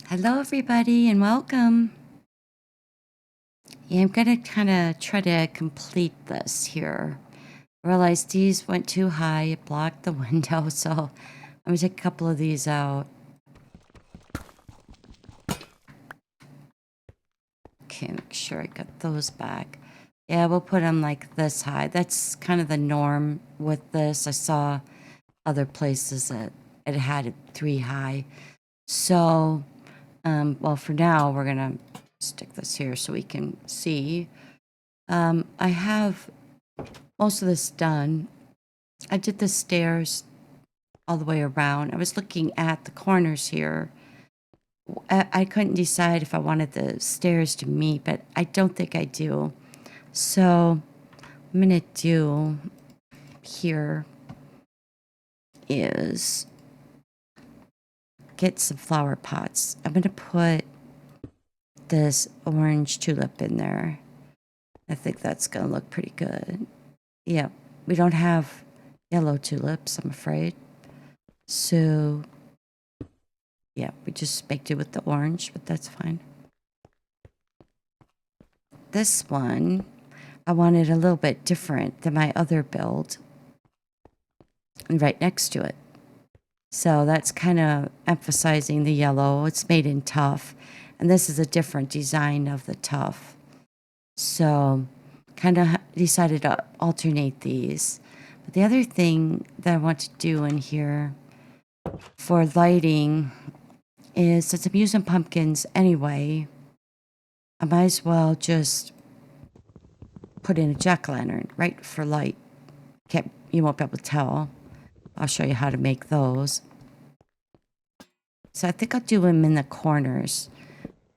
Hello, everybody, and welcome. Yeah, I'm gonna kind of try to complete this here. I realized these went too high, it blocked the window, so I'm gonna take a couple of these out. Okay, make sure I got those back. Yeah, we'll put them like this high. That's kind of the norm with this. I saw other places that it had it 3 high. So, well, for now, we're gonna stick this here so we can see. I have most of this done. I did the stairs all the way around. I was looking at the corners here. I couldn't decide if I wanted the stairs to meet, but I don't think I do. So I'm going to do here is get some flower pots. I'm going to put this orange tulip in there. I think that's going to look pretty good. Yeah, we don't have yellow tulips, I'm afraid. So, yeah, we just baked it with the orange, but that's fine. This one, I wanted a little bit different than my other build. And right next to it. So that's kind of emphasizing the yellow. It's made in Tuff. And this is a different design of the Tuff. So kind of decided to alternate these. But the other thing that I want to do in here for lighting is, since I'm using pumpkins anyway, I might as well just put in a jack-o'-lantern, right, for light. You won't be able to tell. I'll show you how to make those. So I think I'll do them in the corners.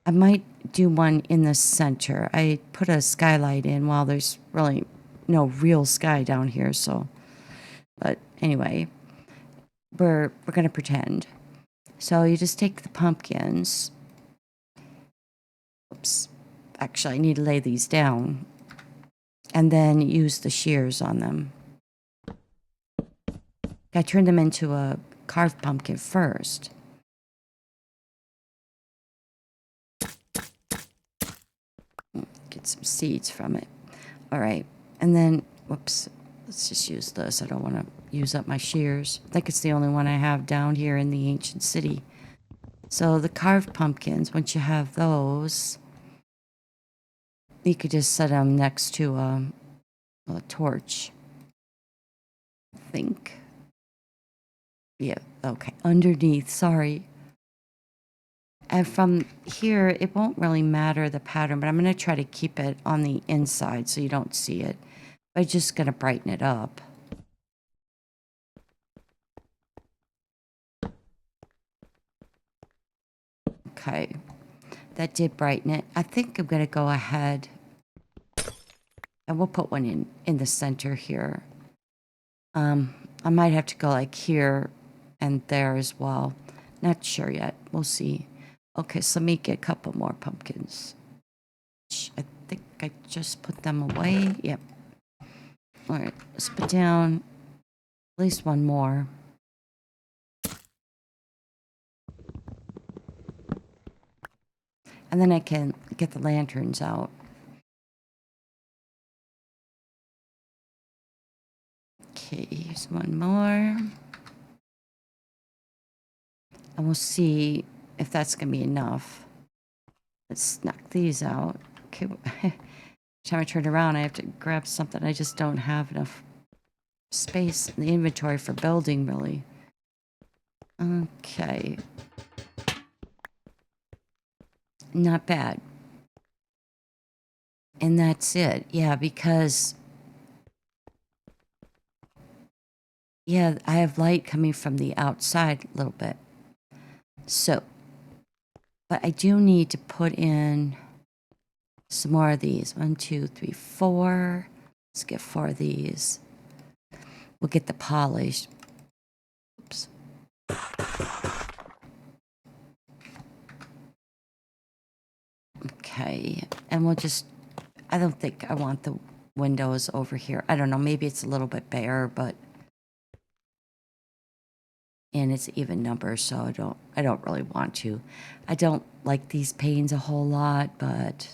I might do one in the center. I put a skylight in while there's really no real sky down here, so. But anyway, we're going to pretend. So you just take the pumpkins. Oops. Actually, I need to lay these down. And then use the shears on them. I turn them into a carved pumpkin first. Get some seeds from it. All right. And then, whoops, let's just use this. I don't want to use up my shears. I think it's the only one I have down here in the ancient city. So the carved pumpkins, once you have those, you could just set them next to a torch. I think. Yeah, okay. Underneath, sorry. And from here, it won't really matter the pattern, but I'm going to try to keep it on the inside so you don't see it. I'm just going to brighten it up. Okay. That did brighten it. I think I'm going to go ahead and we'll put one in the center here. I might have to go like here and there as well. Not sure yet. We'll see. Okay, so let me get a couple more pumpkins. I think I just put them away. Yep. All right, let's put down at least one more. And then I can get the lanterns out. Okay, here's one more. And we'll see if that's going to be enough. Let's knock these out. Okay. Every time I turn around, I have to grab something. I just don't have enough space in the inventory for building, really. Okay. Not bad. And that's it. Yeah, because... yeah, I have light coming from the outside a little bit. So... but I do need to put in some more of these. 1, 2, 3, 4. Let's get 4 of these. We'll get the polish. Oops. Okay. And we'll just... I don't think I want the windows over here. I don't know. Maybe it's a little bit bare, but... and it's even numbers, so I don't really want to. I don't like these panes a whole lot, but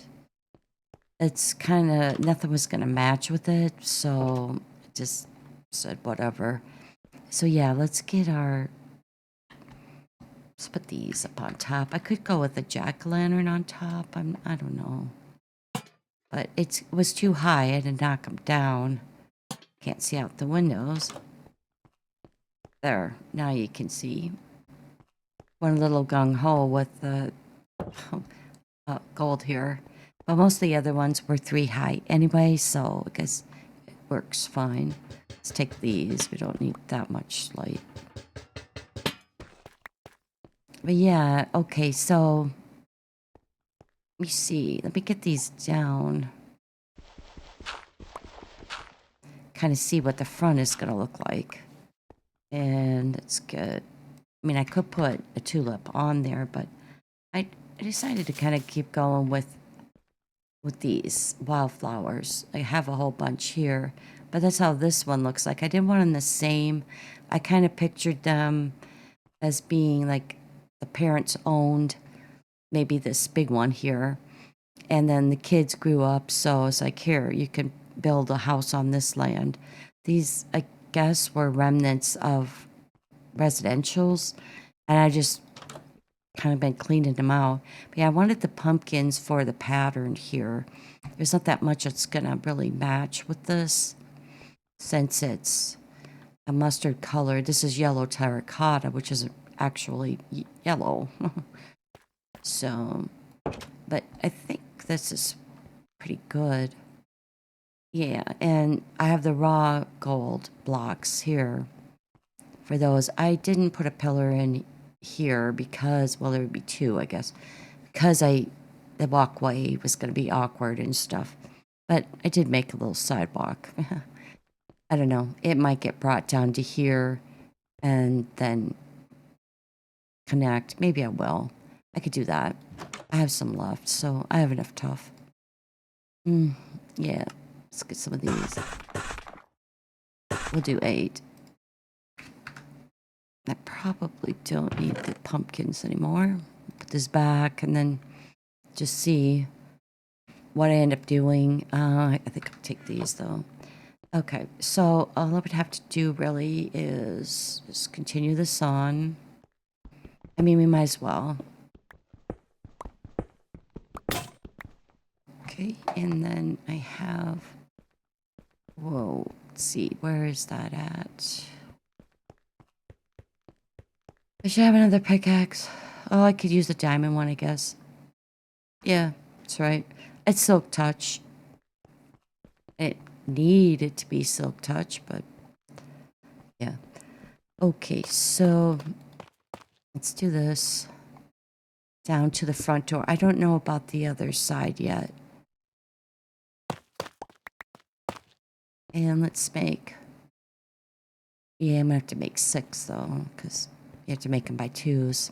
it's kind of, nothing was going to match with it, so I just said whatever. So yeah, let's put these up on top. I could go with a jack-o'-lantern on top. I don't know. But it was too high. I had to knock them down. Can't see out the windows. There, now you can see. One little gung-ho with the gold here. But most of the other ones were 3 high anyway, so I guess it works fine. Let's take these. We don't need that much light. But yeah, okay, so let me see. Let me get these down. Kind of see what the front is going to look like. And it's good. I mean, I could put a tulip on there, but I decided to kind of keep going with these wildflowers. I have a whole bunch here, but that's how this one looks like. I didn't want them the same. I kind of pictured them as being like the parents owned maybe this big one here, and then the kids grew up, so it's like, here, you can build a house on this land. These, I guess, were remnants of residentials, and I just kind of been cleaning them out. But yeah, I wanted the pumpkins for the pattern here. There's not that much that's gonna really match with this, since it's a mustard color. This is yellow terracotta, which is actually yellow. So, but I think this is pretty good. Yeah, and I have the raw gold blocks here for those. I didn't put a pillar in here because, well, there would be 2, I guess, because the walkway was going to be awkward and stuff. But I did make a little sidewalk. I don't know. It might get brought down to here and then connect. Maybe I will. I could do that. I have some left, so I have enough Tuff. Yeah, let's get some of these. We'll do 8. I probably don't need the pumpkins anymore. Put this back and then just see what I end up doing. I think I'll take these though. Okay, so all I would have to do really is just continue this on. I mean, we might as well. Okay, and then I have, whoa, let's see, where is that at? I should have another pickaxe. Oh, I could use the diamond one, I guess. Yeah, that's right. It's Silk Touch. It needed to be Silk Touch, but yeah. Okay, so let's do this. Down to the front door. I don't know about the other side yet. And let's make... Yeah, I'm gonna have to make 6 though, because you have to make them by 2s.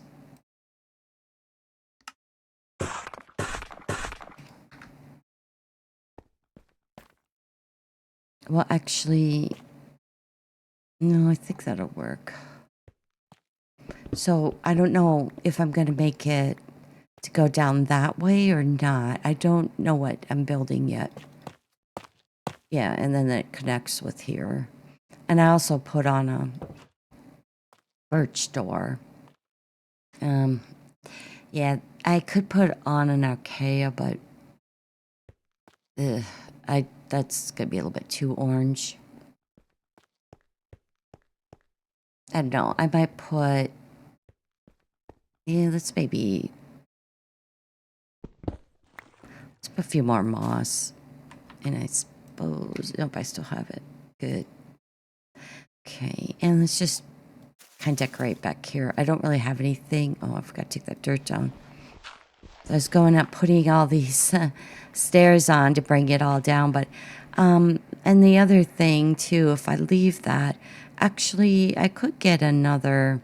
Well, actually, no, I think that'll work. So I don't know if I'm going to make it to go down that way or not. I don't know what I'm building yet. Yeah, and then it connects with here. And I also put on a birch door. Yeah, I could put on an archaea, but that's going to be a little bit too orange. I don't know. I might put... Yeah, let's put a few more moss. And I suppose... Nope, I still have it. Good. Okay, and let's just kind of decorate back here. I don't really have anything... Oh, I forgot to take that dirt down. So I was going up putting all these stairs on to bring it all down, but... and the other thing, too, if I leave that... Actually, I could get another...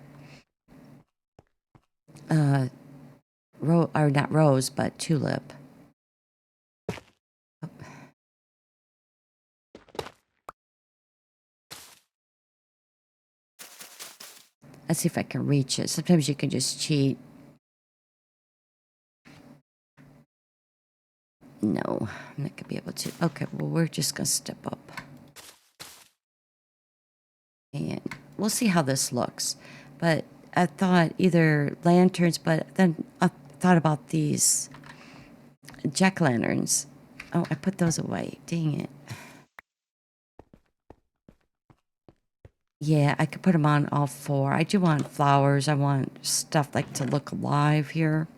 or not rose, but tulip. Let's see if I can reach it. Sometimes you can just cheat. No, I'm not going to be able to. Okay, well, we're just going to step up. And we'll see how this looks. But I thought either lanterns, but then I thought about these jack-o'-lanterns. Oh, I put those away. Dang it. Yeah, I could put them on all four. I do want flowers. I want stuff like to look alive here.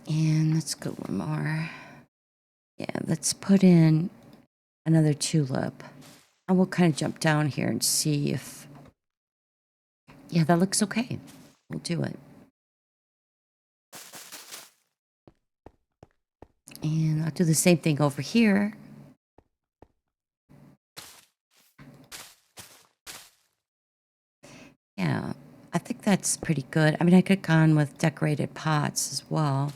And let's go one more. Yeah, let's put in another tulip. And we'll kind of jump down here and see if... Yeah, that looks okay. We'll do it. And I'll do the same thing over here. Yeah, I think that's pretty good. I mean, I could have gone with decorated pots as well.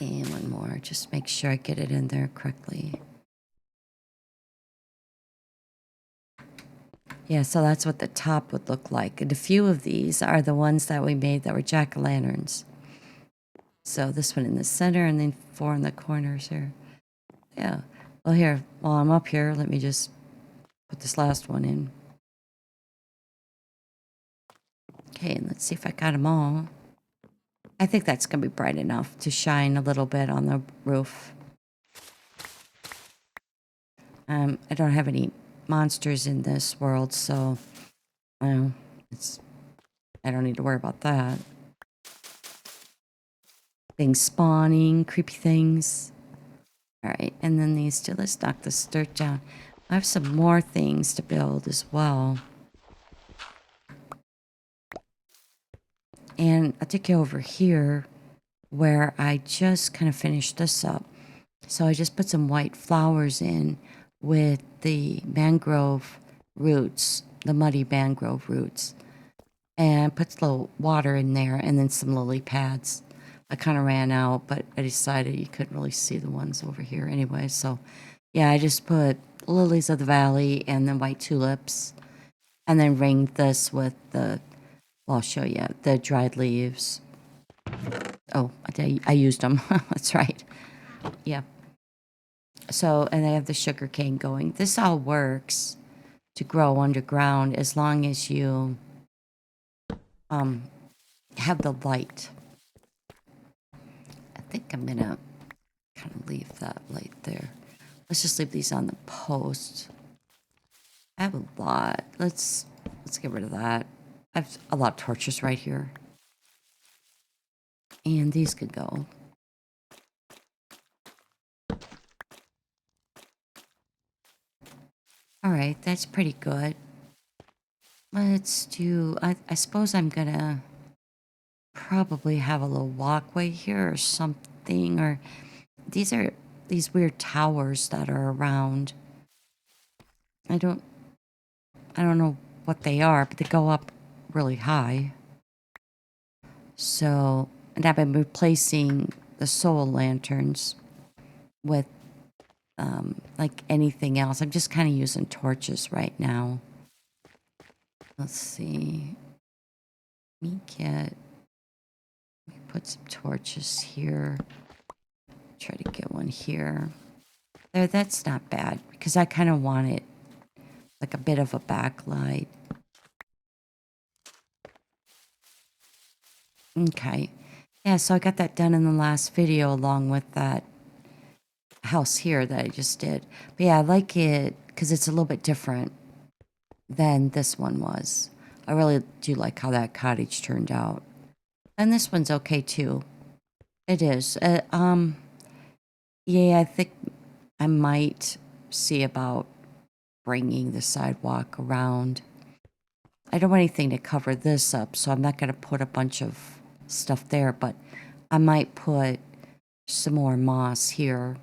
And one more, just make sure I get it in there correctly. Yeah, so that's what the top would look like. And a few of these are the ones that we made that were jack-o'-lanterns. So this one in the center and then 4 in the corners here. Yeah. Well, here, while I'm up here, let me just put this last one in. Okay, and let's see if I got them all. I think that's going to be bright enough to shine a little bit on the roof. I don't have any monsters in this world, so I don't need to worry about that. Things spawning, creepy things. All right, and then these two, let's knock this dirt down. I have some more things to build as well. And I'll take you over here where I just kind of finished this up. So I just put some white flowers in with the mangrove roots, the muddy mangrove roots. And put a little water in there and then some lily pads. I kind of ran out, but I decided you couldn't really see the ones over here anyway. So yeah, I just put lilies of the valley and then white tulips. And then ringed this with the, well, I'll show you, the dried leaves. Oh, I used them. That's right. Yeah. So, and I have the sugar cane going. This all works to grow underground as long as you have the light. I think I'm gonna kind of leave that light there. Let's just leave these on the post. I have a lot. Let's get rid of that. I have a lot of torches right here. And these could go. All right, that's pretty good. Let's do, I suppose I'm gonna probably have a little walkway here or something, or these are these weird towers that are around. I don't know what they are, but they go up really high. So, and I've been replacing the soul lanterns with like anything else. I'm just kind of using torches right now. Let's see. Let me put some torches here. Try to get one here. There, that's not bad because I kind of want it like a bit of a backlight. Okay. Yeah, so I got that done in the last video along with that house here that I just did. But yeah, I like it because it's a little bit different than this one was. I really do like how that cottage turned out. And this one's okay too. It is. Yeah, I think I might see about bringing the sidewalk around. I don't want anything to cover this up, so I'm not going to put a bunch of stuff there, but I might put some more moss here.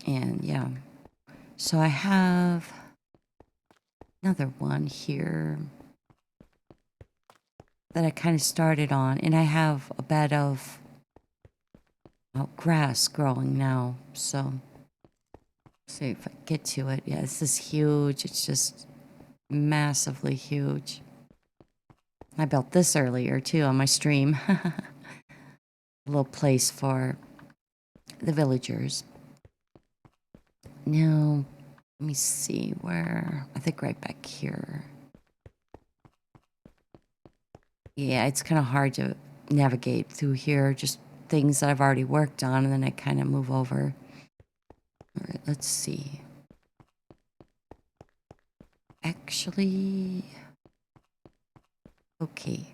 And yeah, so I have another one here that I kind of started on, and I have a bed of grass growing now. So see if I get to it. Yeah, this is huge. It's just massively huge. I built this earlier too on my stream. A little place for the villagers. Now, let me see where, I think right back here. Yeah, it's kind of hard to navigate through here. Just things that I've already worked on, and then I kind of move over. All right, let's see. Actually, okay.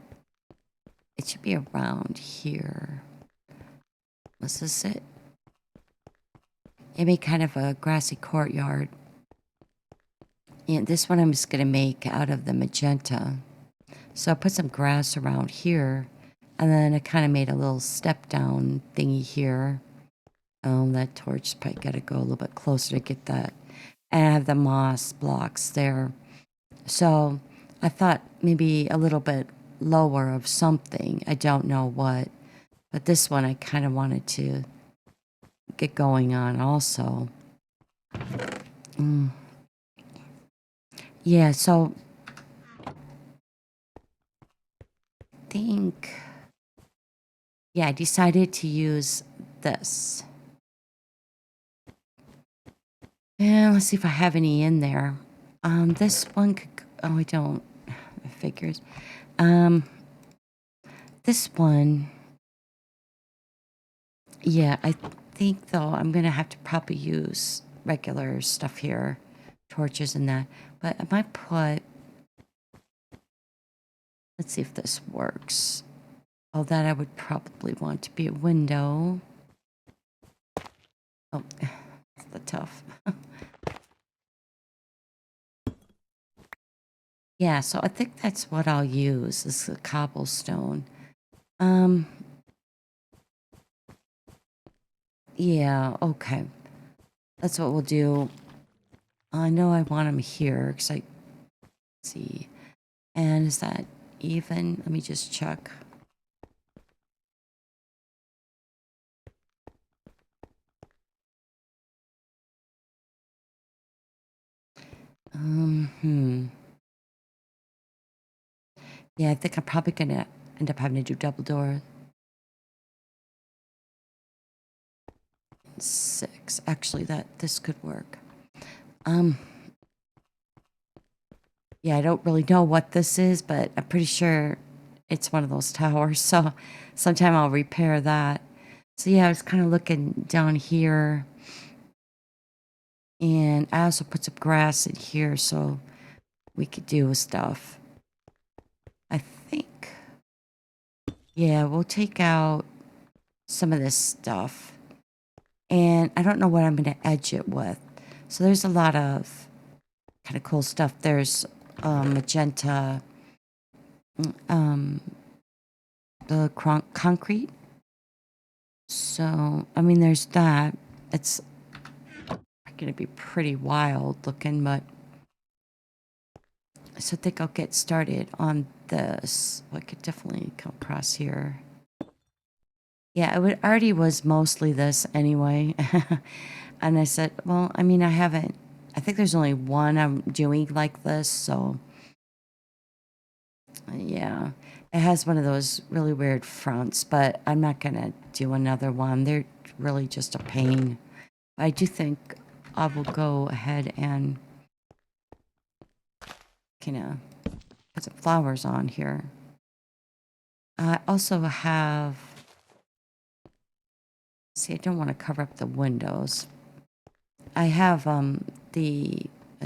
It should be around here. Was this it? It made kind of a grassy courtyard. And this one I'm just going to make out of the magenta. So I put some grass around here. And then I kind of made a little step down thingy here. That torch probably got to go a little bit closer to get that. And I have the moss blocks there. So I thought maybe a little bit lower of something. I don't know what. But this one I kind of wanted to get going on also. Yeah, so I think, yeah, I decided to use this. And let's see if I have any in there. This one could, oh, I don't, figures. This one, yeah, I think though I'm gonna have to probably use regular stuff here, torches and that. But I might put, let's see if this works. Oh, that I would probably want to be a window. Oh, that's the tough. Yeah, so I think that's what I'll use, is the cobblestone. Yeah, okay. That's what we'll do. I know I want them here, because I see. And is that even? Let me just check. Yeah, I think I'm probably gonna end up having to do double door. 6. Actually, this could work. Yeah, I don't really know what this is, but I'm pretty sure it's one of those towers. So sometime I'll repair that. So yeah, I was kind of looking down here. And I also put some grass in here so we could do stuff. I think, yeah, we'll take out some of this stuff. And I don't know what I'm going to edge it with. So there's a lot of kind of cool stuff. There's magenta, the concrete. So, I mean, there's that. It's going to be pretty wild looking, but so I think I'll get started on this. I could definitely come across here. Yeah, it already was mostly this anyway. And I said, well, I mean, I think there's only one I'm doing like this, so yeah. It has one of those really weird fronts, but I'm not gonna do another one. They're really just a pain. I do think I will go ahead and kind of put some flowers on here. I also have, see, I don't want to cover up the windows. I have I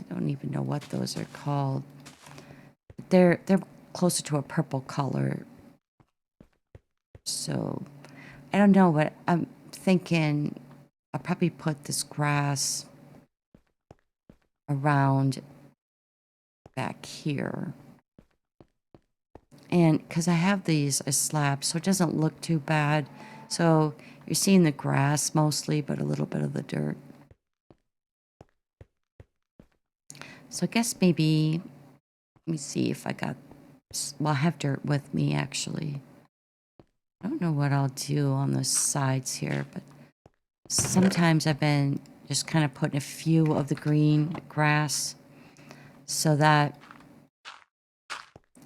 don't even know what those are called. They're closer to a purple color. So I don't know, but I'm thinking I'll probably put this grass around back here. And because I have these as slabs, so it doesn't look too bad. So You're seeing the grass mostly, but a little bit of the dirt. So I guess maybe, let me see if I got, well, I have dirt with me actually. I don't know what I'll do on the sides here, but sometimes I've been just kind of putting a few of the green grass so that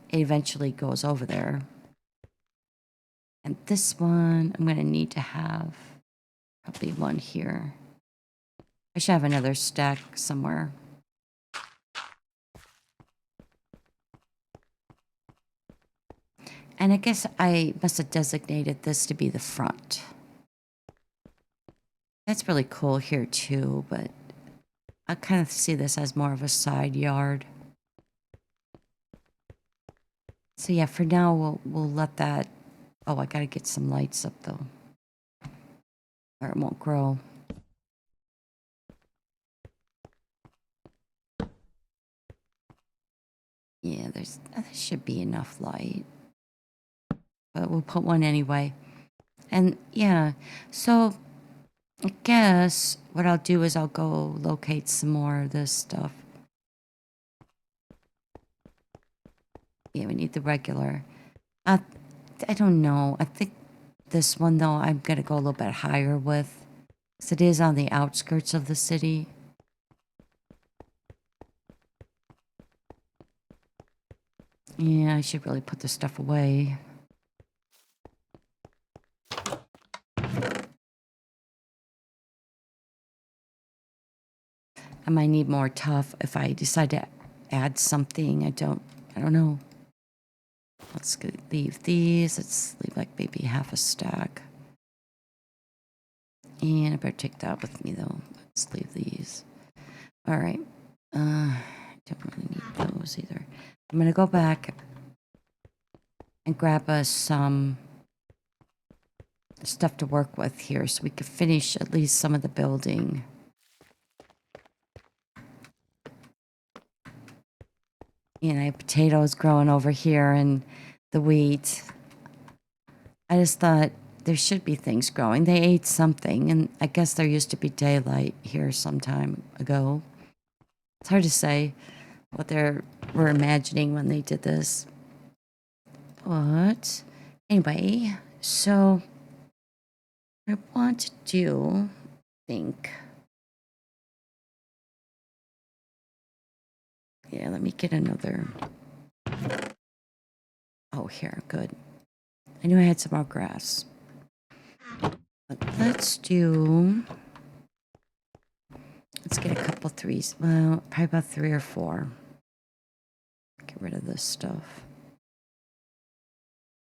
it eventually goes over there. And this one, I'm going to need to have probably one here. I should have another stack somewhere. And I guess I must have designated this to be the front. That's really cool here too, but I kind of see this as more of a side yard. So yeah, for now we'll let that. Oh, I gotta get some lights up though, or it won't grow. Yeah, there should be enough light, but we'll put one anyway. And yeah, so I guess what I'll do is I'll go locate some more of this stuff. Yeah, we need the regular. I don't know. I think this one though, I'm gonna go a little bit higher with, because it is on the outskirts of the city. Yeah, I should really put this stuff away. I might need more tuff if I decide to add something. I don't know. Let's leave these. Let's leave like maybe half a stack. And I better take that with me though. Let's leave these. All right. Don't really need those either. I'm gonna go back and grab us some stuff to work with here so we can finish at least some of the building. You know, potatoes growing over here and the wheat. I just thought there should be things growing. They ate something, and I guess there used to be daylight here some time ago. It's hard to say what they were imagining when they did this. But anyway, so what I want to do, I think. Yeah, let me get another. Oh, here, good. I knew I had some more grass. But let's get a couple threes. Well, probably about 3 or 4. Get rid of this stuff.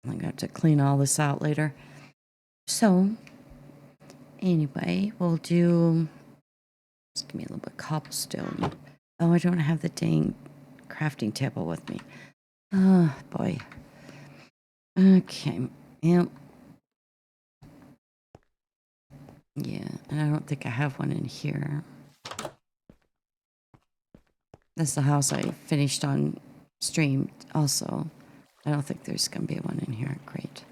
I'm gonna have to clean all this out later. So, anyway, we'll do. Just give me a little bit of cobblestone. Oh, I don't have the dang crafting table with me. Oh, boy. Okay. Yep. Yeah, and I don't think I have one in here. That's the house I finished on stream also. I don't think there's going to be one in here. Great.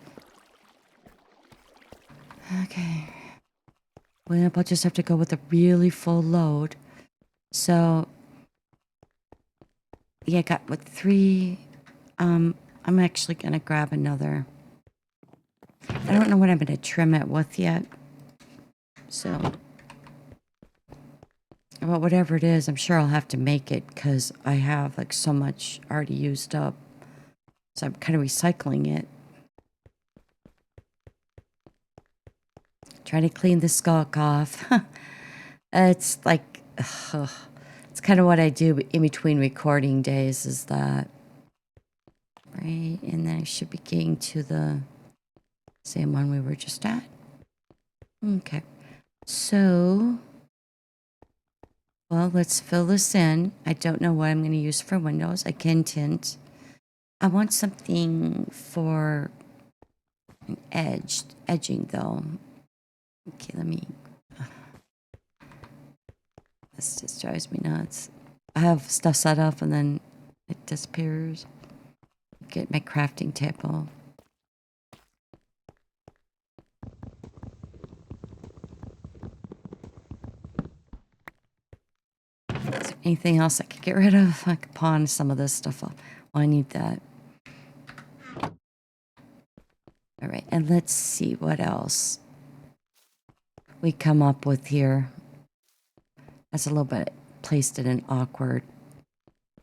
Okay. Well, I'll just have to go with a really full load. So, yeah, I got with 3. I'm actually going to grab another. I don't know what I'm going to trim it with yet. So, well, whatever it is, I'm sure I'll have to make it because I have like so much already used up. So I'm kind of recycling it. Trying to clean the skulk off. It's like, it's kind of what I do in between recording days is that. Right, and then I should be getting to the same one we were just at. Okay, so, well, let's fill this in. I don't know what I'm going to use for windows. I can tint. I want something for edging though. Okay, let me. This just drives me nuts. I have stuff set up and then it disappears. Get my crafting table. Anything else I could get rid of? I could pawn some of this stuff off. Oh, I need that. All right, and let's see what else we come up with here. That's a little bit placed in an awkward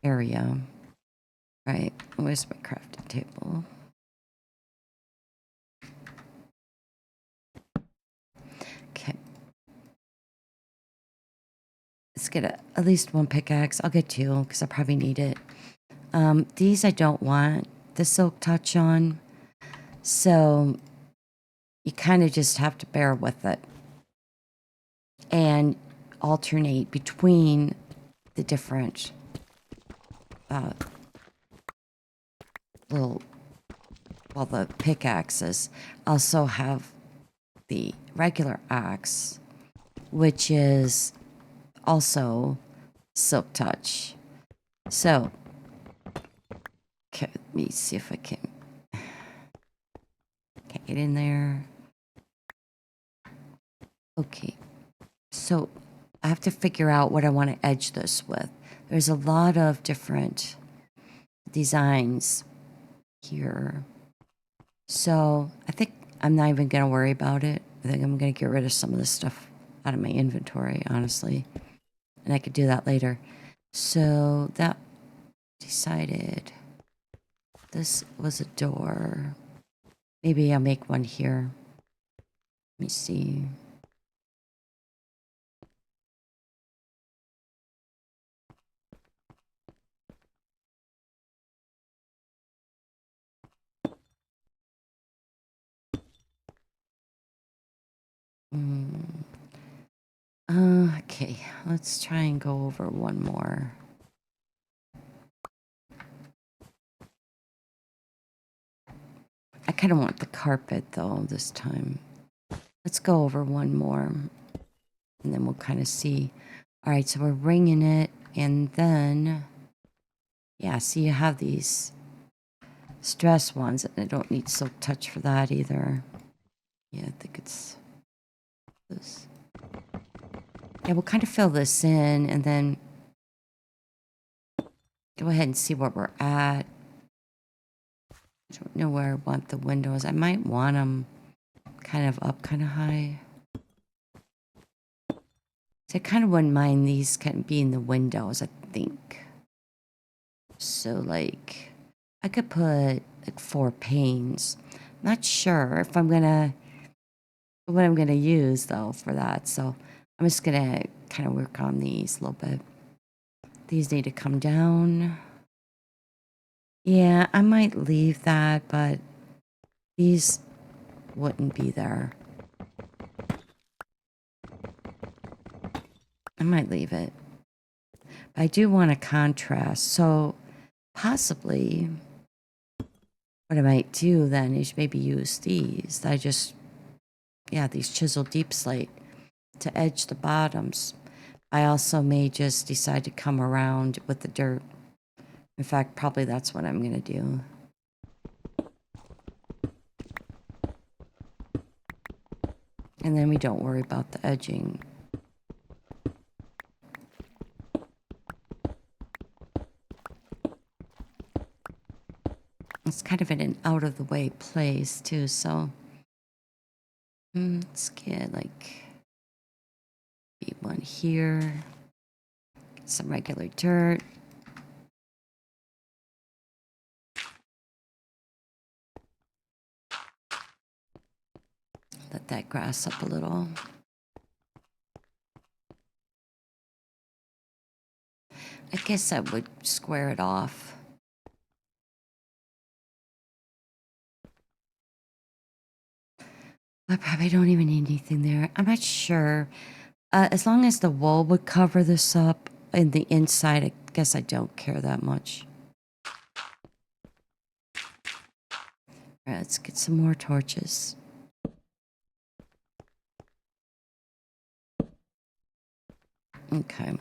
area. Right, where's my crafting table? Okay. Let's get at least one pickaxe. I'll get two because I probably need it. These I don't want the silk touch on. So you kind of just have to bear with it and alternate between the different the pickaxes. Also have the regular axe, which is also silk touch. So, okay, let me see if I can get in there. Okay, so I have to figure out what I want to edge this with. There's a lot of different designs here. So I think I'm not even going to worry about it. I think I'm going to get rid of some of this stuff out of my inventory, honestly. And I could do that later. So that decided this was a door. Maybe I'll make one here. Let me see. Okay, let's try and go over one more. I kind of want the carpet though this time. Let's go over one more and then we'll kind of see. All right, so we're ringing it and then, yeah, see you have these stress ones and I don't need silk touch for that either. Yeah, I think it's this. Yeah, we'll kind of fill this in and then go ahead and see where we're at. I don't know where I want the windows. I might want them kind of up, kind of high. So I kind of wouldn't mind these kind of being the windows, I think. So like, I could put like 4 panes. Not sure if I'm gonna, what I'm gonna use though for that. So I'm just gonna kind of work on these a little bit. These need to come down. Yeah, I might leave that, but these wouldn't be there. I might leave it. But I do want a contrast. So possibly what I might do then is maybe use these. These chiseled deep slate to edge the bottoms. I also may just decide to come around with the dirt. In fact, probably that's what I'm going to do. And then we don't worry about the edging. It's kind of in an out-of-the-way place, too, so... let's get, like... one here. Get some regular dirt. Let that grass up a little. I guess I would square it off. I probably don't even need anything there. I'm not sure. As long as the wool would cover this up in the inside, I guess I don't care that much. All right, let's get some more torches. Okay.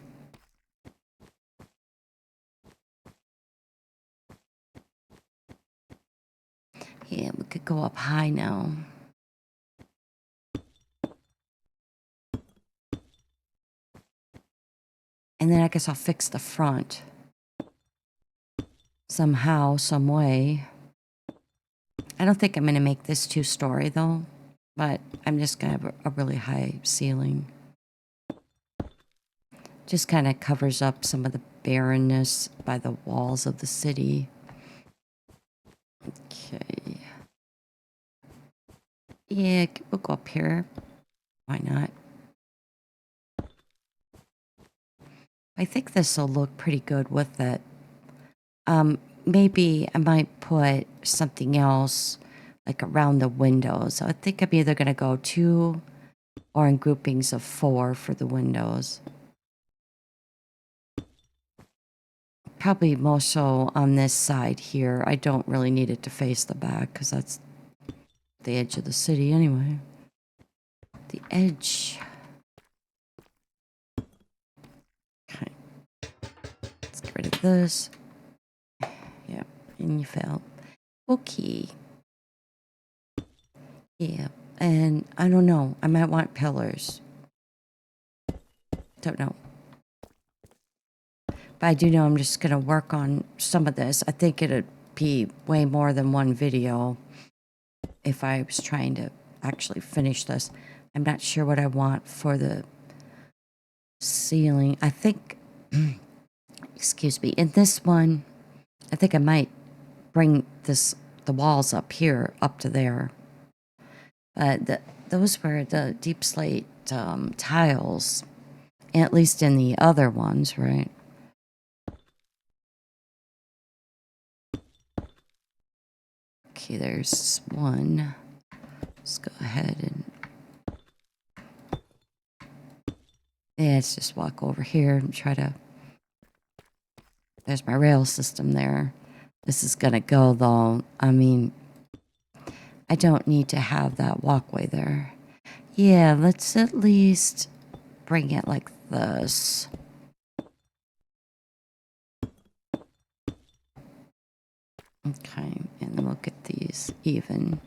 Yeah, we could go up high now. And then I guess I'll fix the front somehow, some way. I don't think I'm going to make this 2-story though, but I'm just going to have a really high ceiling. Just kind of covers up some of the barrenness by the walls of the city. Okay. Yeah, we'll go up here. Why not? I think this will look pretty good with it. Maybe I might put something else like around the windows. I think I'm either going to go 2 or in groupings of 4 for the windows. Probably more so on this side here. I don't really need it to face the back because that's the edge of the city anyway. The edge. Okay. Let's get rid of this. Yeah, and you failed. Okay. Yeah, and I don't know. I might want pillars. Don't know. But I do know I'm just going to work on some of this. I think it'd be way more than one video if I was trying to actually finish this. I'm not sure what I want for the ceiling. I think, excuse me, in this one, I think I might bring the walls up here, up to there. Those were the deep slate tiles, at least in the other ones, right? Okay, there's one. Let's go ahead and... Yeah, let's just walk over here and try to... There's my rail system there. This is gonna go, though. I mean, I don't need to have that walkway there. Yeah, let's at least bring it like this. Okay, and then we'll get these even.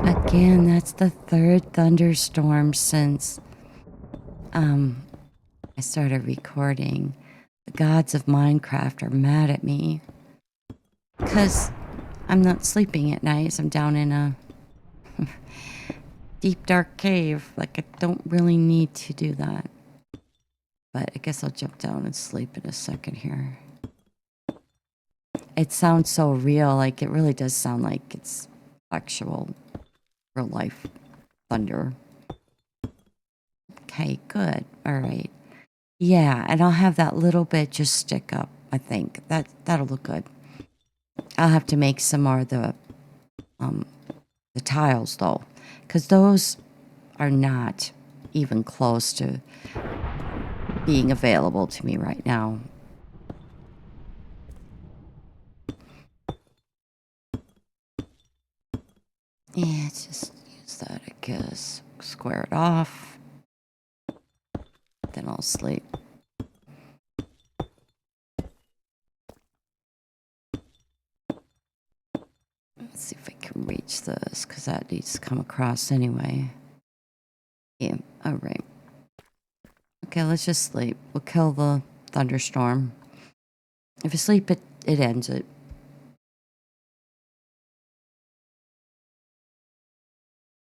Again, that's the 3rd thunderstorm since I started recording. The gods of Minecraft are mad at me because I'm not sleeping at night. I'm down in a deep dark cave. Like, I don't really need to do that. But I guess I'll jump down and sleep in a second here. It sounds so real. Like, it really does sound like it's actual real life thunder. Okay, good. All right. Yeah, and I'll have that little bit just stick up, I think. That'll look good. I'll have to make some more of the tiles, though, because those are not even close to being available to me right now. Yeah, let's just use that, I guess. Square it off. Then I'll sleep. Let's see if I can reach this, because that needs to come across anyway. Yeah, alright. Okay, let's just sleep. We'll kill the thunderstorm. If you sleep, it ends it.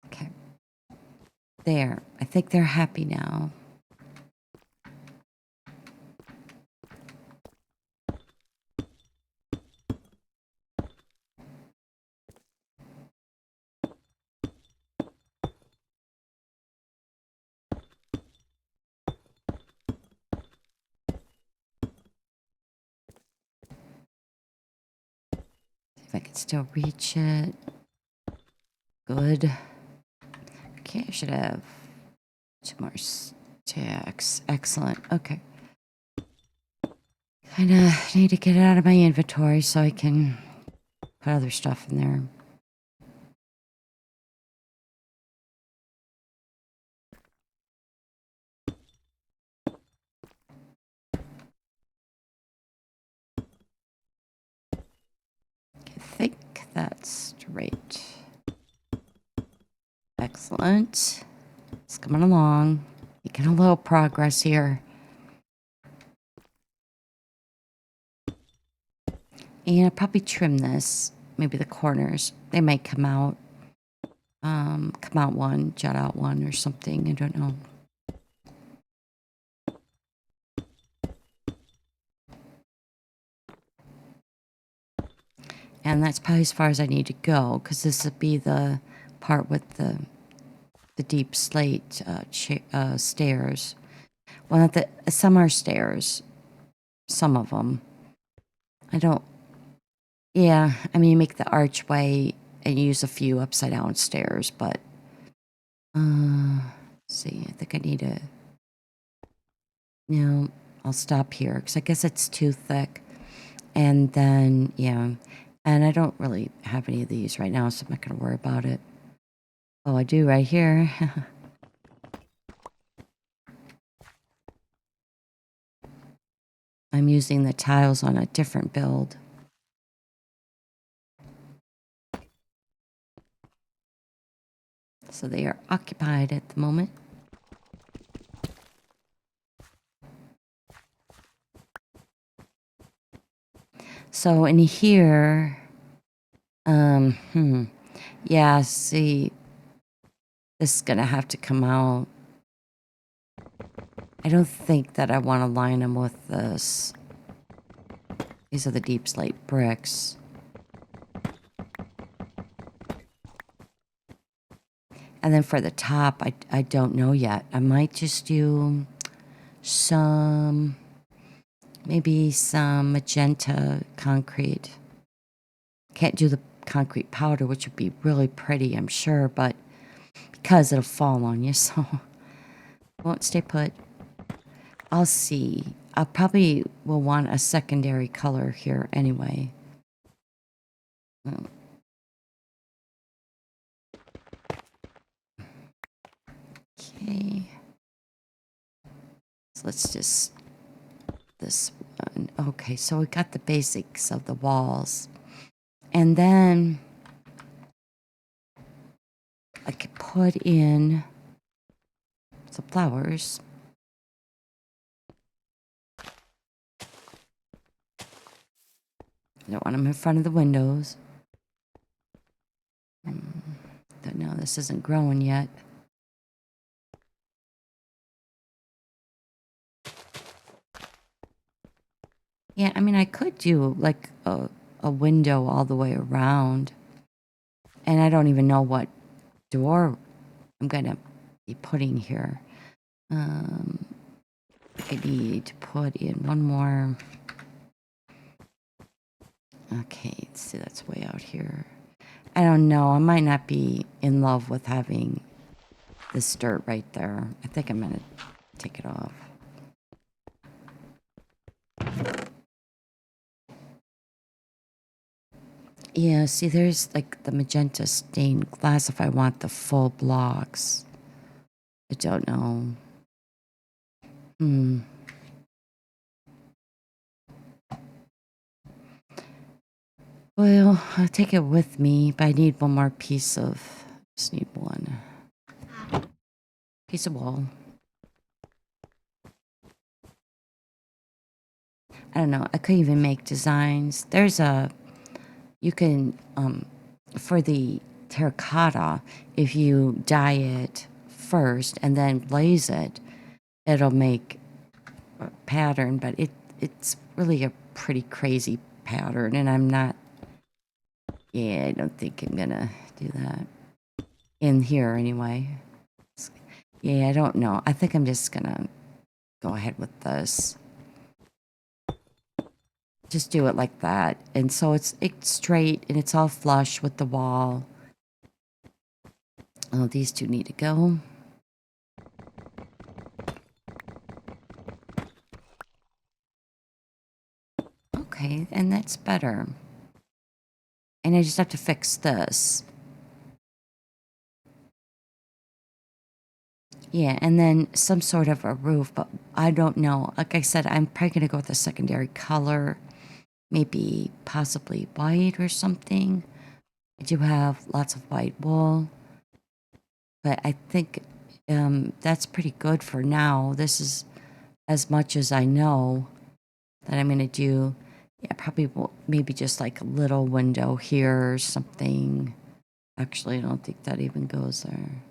Okay. There. I think they're happy now. If I can still reach it. Good. Okay, I should have 2 more stacks. Excellent. Okay. Kinda need to get it out of my inventory so I can put other stuff in there. I think that's straight. Excellent. It's coming along. Making a little progress here. And I'll probably trim this. Maybe the corners. They might come out. Come out one, jut out one or something. I don't know. And that's probably as far as I need to go, because this would be the part with the deep slate stairs. Well, not the, some are stairs. Some of them. I don't... Yeah, I mean, make the archway and use a few upside down stairs, but... let's see, I think I need to... No, I'll stop here, because I guess it's too thick. And then, yeah... And I don't really have any of these right now, so I'm not going to worry about it. Oh, I do right here. I'm using the tiles on a different build. So they are occupied at the moment. So in here, yeah, see, this is gonna have to come out. I don't think that I want to line them with this. These are the deep slate bricks. And then for the top, I don't know yet. I might just do some, maybe some magenta concrete. Can't do the concrete powder, which would be really pretty, I'm sure, but because it'll fall on you, so won't stay put. I'll see. I probably will want a secondary color here anyway. Okay. So let's just... This one. Okay, so we got the basics of the walls. And then I could put in some flowers. I don't want them in front of the windows. Don't know, this isn't growing yet. Yeah, I mean, I could do like a window all the way around. And I don't even know what door I'm going to be putting here. I need to put in one more. Okay, let's see, that's way out here. I don't know, I might not be in love with having this dirt right there. I think I'm going to take it off. Yeah, see, there's like the magenta stained glass if I want the full blocks. I don't know. Well, I'll take it with me, but I need one more piece of... Just need one. Piece of wall. I don't know. I could even make designs. There's a... You can... for the terracotta, if you dye it first and then glaze it, it'll make a pattern, but it's really a pretty crazy pattern, and I'm not... Yeah, I don't think I'm gonna do that. In here, anyway. Yeah, I don't know. I think I'm just gonna go ahead with this. Just do it like that. And so it's straight and it's all flush with the wall. Oh, these two need to go. Okay, and that's better. And I just have to fix this. Yeah, and then some sort of a roof, but I don't know. Like I said, I'm probably going to go with a secondary color. Maybe possibly white or something. I do have lots of white wool. But I think that's pretty good for now. This is as much as I know that I'm going to do. Yeah, probably maybe just like a little window here or something. Actually, I don't think that even goes there.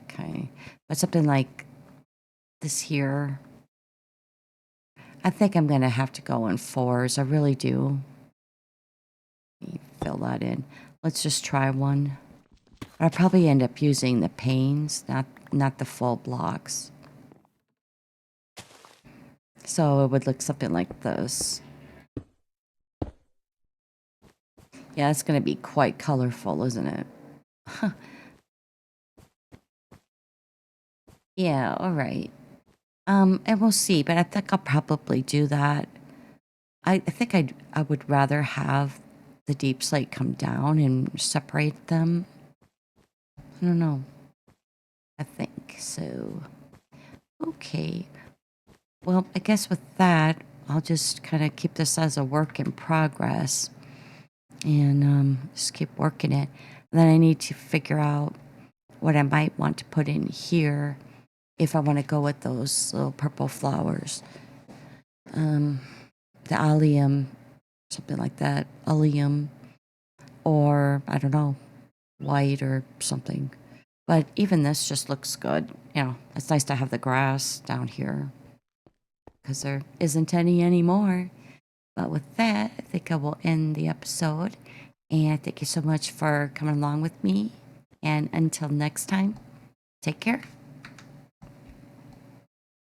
Okay. But something like this here. I think I'm going to have to go in 4s. I really do. Let me fill that in. Let's just try one. I'll probably end up using the panes, not the full blocks. So it would look something like this. Yeah, it's going to be quite colorful, isn't it? Yeah, all right. And we'll see, but I think I'll probably do that. I think I would rather have the deep slate come down and separate them. I don't know. I think so. Okay. Well, I guess with that, I'll just kind of keep this as a work in progress and just keep working it. And then I need to figure out what I might want to put in here if I want to go with those little purple flowers. The allium, something like that, allium, or I don't know, white or something. But even this just looks good. You know, it's nice to have the grass down here because there isn't any anymore. But with that, I think I will end the episode. And thank you so much for coming along with me. And until next time, take care.